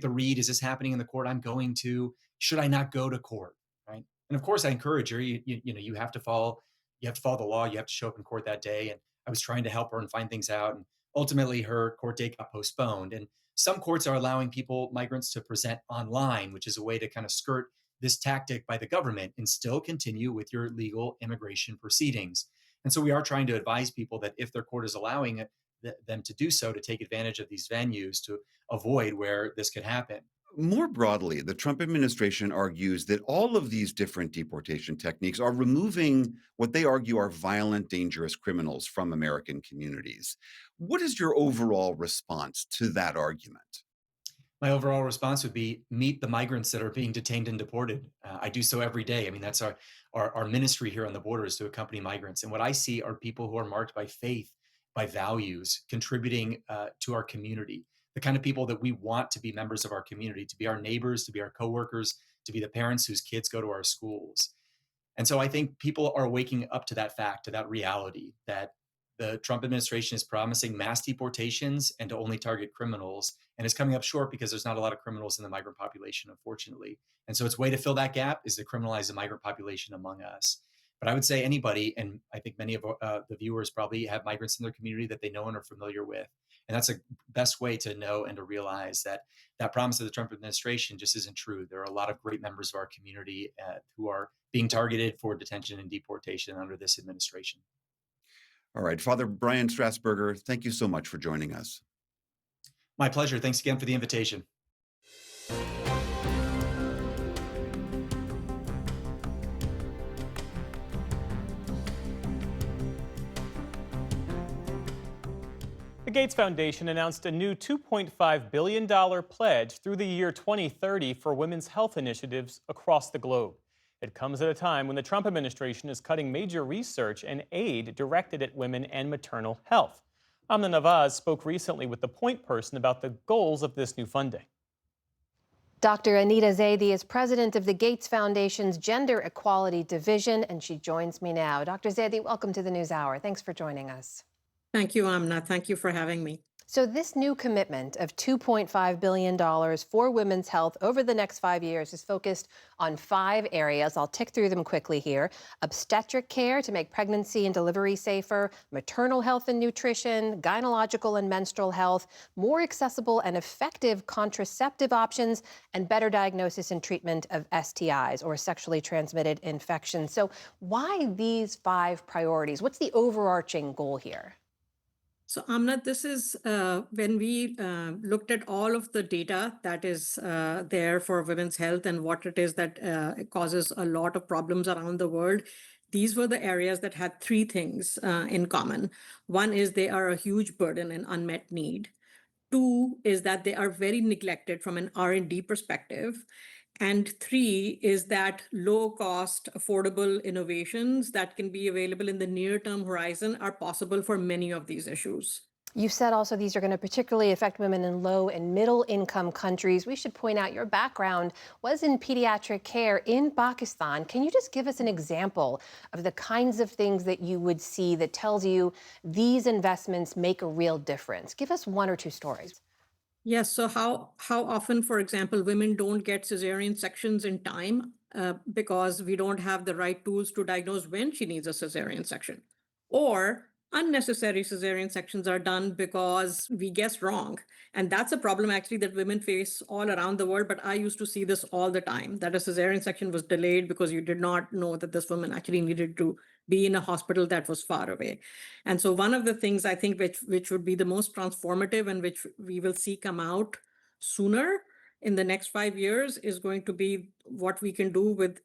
the read? Is this happening in the court I'm going to? Should I not go to court? Right? And of course, I encourage her. You have to follow the law. You have to show up in court that day. And I was trying to help her and find things out. And ultimately, her court date got postponed. And some courts are allowing migrants to present online, which is a way to kind of skirt this tactic by the government and still continue with your legal immigration proceedings. And so we are trying to advise people that if their court is allowing them to do so, to take advantage of these venues to avoid where this could happen. More broadly, the Trump administration argues that all of these different deportation techniques are removing what they argue are violent, dangerous criminals from American communities. What is your overall response to that argument? My overall response would be meet the migrants that are being detained and deported. I do so every day. I mean, that's our ministry here on the border, is to accompany migrants. And what I see are people who are marked by faith, by values, contributing to our community. The kind of people that we want to be members of our community, to be our neighbors, to be our coworkers, to be the parents whose kids go to our schools. And so I think people are waking up to that fact, to that reality, that the Trump administration is promising mass deportations and to only target criminals, and is coming up short because there's not a lot of criminals in the migrant population, unfortunately. And so its way to fill that gap is to criminalize the migrant population among us. But I would say anybody, and I think many of the viewers probably have migrants in their community that they know and are familiar with. And that's the best way to know and to realize that that promise of the Trump administration just isn't true. There are a lot of great members of our community who are being targeted for detention and deportation under this administration. All right, Father Brian Strasburger, thank you so much for joining us. My pleasure. Thanks again for the invitation. The Gates Foundation announced a new $2.5 billion pledge through the year 2030 for women's health initiatives across the globe. It comes at a time when the Trump administration is cutting major research and aid directed at women and maternal health. Amna Nawaz spoke recently with the point person about the goals of this new funding. Dr. Anita Zaidi is president of the Gates Foundation's Gender Equality Division, and she joins me now. Dr. Zaidi, welcome to the NewsHour. Thanks for joining us. Thank you, Amna. Thank you for having me. So this new commitment of $2.5 billion for women's health over the next 5 years is focused on 5 areas. I'll tick through them quickly here. Obstetric care to make pregnancy and delivery safer, maternal health and nutrition, gynecological and menstrual health, more accessible and effective contraceptive options, and better diagnosis and treatment of STIs, or sexually transmitted infections. So why these 5 priorities? What's the overarching goal here? So, Amna, this is when we looked at all of the data that is there for women's health and what it is that causes a lot of problems around the world. These were the areas that had 3 things in common. One is they are a huge burden and unmet need. 2 is that they are very neglected from an R&D perspective. And 3 is that low-cost, affordable innovations that can be available in the near-term horizon are possible for many of these issues. You said also these are going to particularly affect women in low and middle income countries. We should point out your background was in pediatric care in Pakistan. Can you just give us an example of the kinds of things that you would see that tells you these investments make a real difference? Give us one or two stories. Yes. So how often, for example, women don't get cesarean sections in time because we don't have the right tools to diagnose when she needs a cesarean section, or unnecessary cesarean sections are done because we guess wrong. And that's a problem actually that women face all around the world. But I used to see this all the time, that a cesarean section was delayed because you did not know that this woman actually needed to be in a hospital that was far away. And so one of the things I think which would be the most transformative and which we will see come out sooner in the next 5 years is going to be what we can do with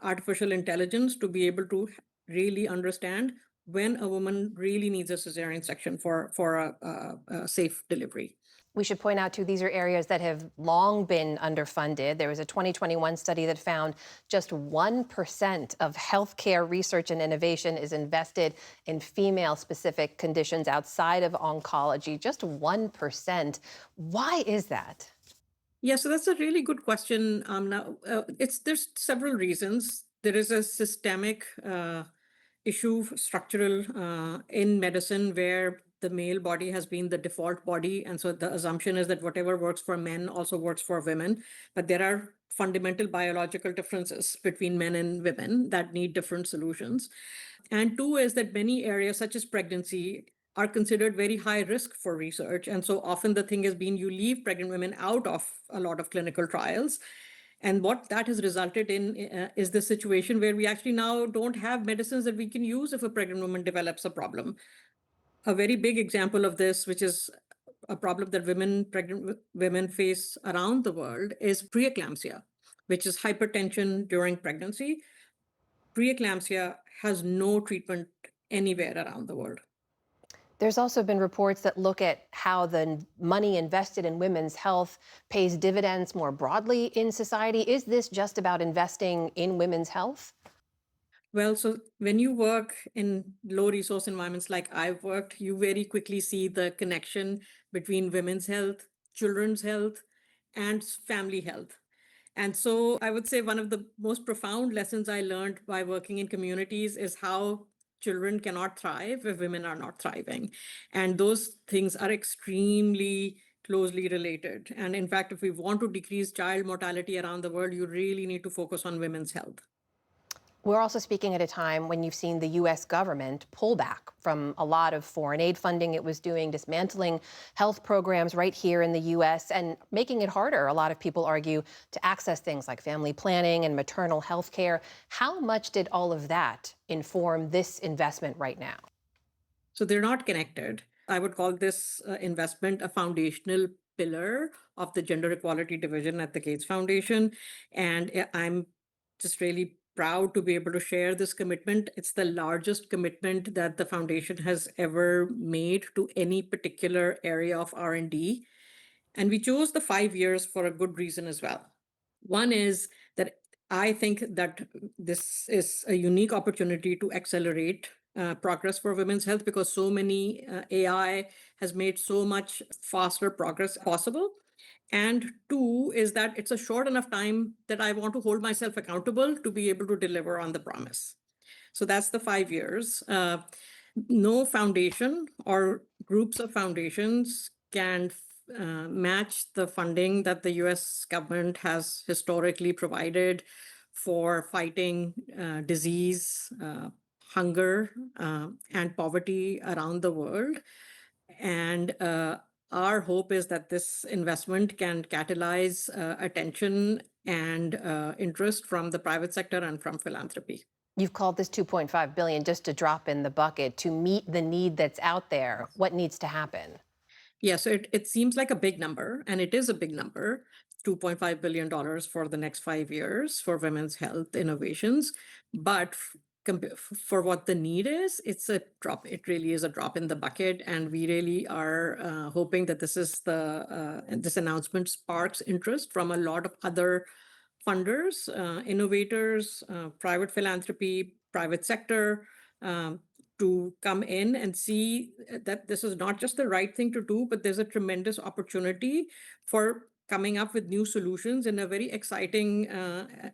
artificial intelligence to be able to really understand when a woman really needs a cesarean section for a safe delivery. We should point out, too, these are areas that have long been underfunded. There was a 2021 study that found just 1% of healthcare research and innovation is invested in female-specific conditions outside of oncology. Just 1%. Why is that? Yeah, so that's a really good question. There's several reasons. There is a systemic issue, structural in medicine, where the male body has been the default body. And so the assumption is that whatever works for men also works for women. But there are fundamental biological differences between men and women that need different solutions. And two is that many areas, such as pregnancy, are considered very high risk for research. And so often the thing has been you leave pregnant women out of a lot of clinical trials. And what that has resulted in is the situation where we actually now don't have medicines that we can use if a pregnant woman develops a problem. A very big example of this, which is a problem that pregnant women face around the world, is preeclampsia, which is hypertension during pregnancy. Preeclampsia has no treatment anywhere around the world. There's also been reports that look at how the money invested in women's health pays dividends more broadly in society. Is this just about investing in women's health? Well, so when you work in low resource environments like I've worked, you very quickly see the connection between women's health, children's health, and family health. And so I would say one of the most profound lessons I learned by working in communities is how children cannot thrive if women are not thriving. And those things are extremely closely related. And in fact, if we want to decrease child mortality around the world, you really need to focus on women's health. We're also speaking at a time when you've seen the U.S. government pull back from a lot of foreign aid funding it was doing, dismantling health programs right here in the U.S. and making it harder, a lot of people argue, to access things like family planning and maternal health care. How much did all of that inform this investment right now? So they're not connected. I would call this investment a foundational pillar of the Gender Equality Division at the Gates Foundation. And I'm just really proud to be able to share this commitment. It's the largest commitment that the foundation has ever made to any particular area of R&D. And we chose the 5 years for a good reason as well. One is that I think that this is a unique opportunity to accelerate progress for women's health because so many AI has made so much faster progress possible. And two is that it's a short enough time that I want to hold myself accountable to be able to deliver on the promise. So that's the 5 years. No foundation or groups of foundations can match the funding that the US government has historically provided for fighting disease, hunger, and poverty around the world. And our hope is that this investment can catalyze attention and interest from the private sector and from philanthropy. You've called this $2.5 billion just a drop in the bucket to meet the need that's out there. What needs to happen? Yeah, so it seems like a big number, and it is a big number, $2.5 billion for the next 5 years for women's health innovations. But for what the need is, it's a drop. It really is a drop in the bucket, and we really are hoping that this announcement sparks interest from a lot of other funders, innovators, private philanthropy, private sector, to come in and see that this is not just the right thing to do, but there's a tremendous opportunity for coming up with new solutions in a very exciting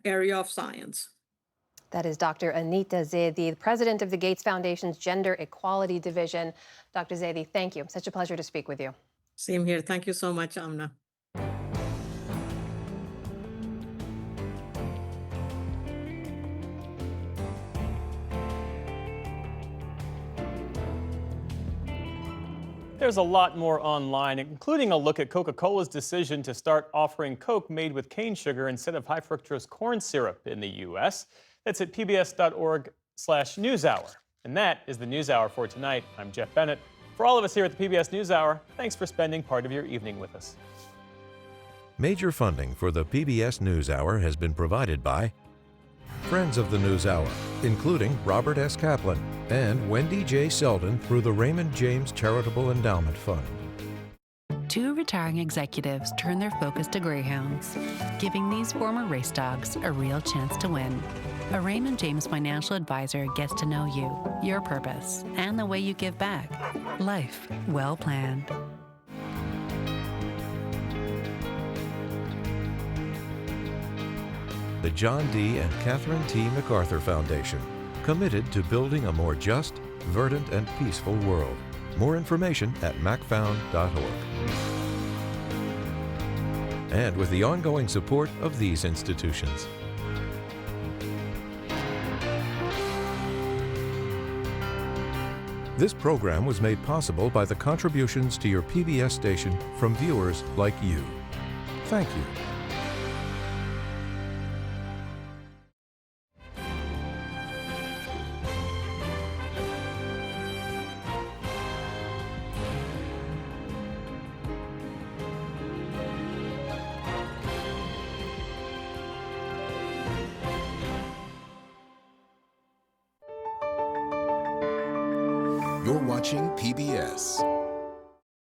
area of science. That is Dr. Anita Zaidi, the president of the Gates Foundation's Gender Equality Division. Dr. Zaidi, thank you. Such a pleasure to speak with you. Same here. Thank you so much, Amna. There's a lot more online, including a look at Coca-Cola's decision to start offering Coke made with cane sugar instead of high fructose corn syrup in the U.S. That's at pbs.org/newshour. And that is the NewsHour for tonight. I'm Jeff Bennett. For all of us here at the PBS NewsHour, thanks for spending part of your evening with us. Major funding for the PBS NewsHour has been provided by Friends of the NewsHour, including Robert S. Kaplan and Wendy J. Selden through the Raymond James Charitable Endowment Fund. 2 retiring executives turn their focus to greyhounds, giving these former race dogs a real chance to win. A Raymond James financial advisor gets to know you, your purpose, and the way you give back. Life well planned. The John D. and Catherine T. MacArthur Foundation, committed to building a more just, verdant, and peaceful world. More information at macfound.org. And with the ongoing support of these institutions. This program was made possible by the contributions to your PBS station from viewers like you. Thank you. You're watching PBS.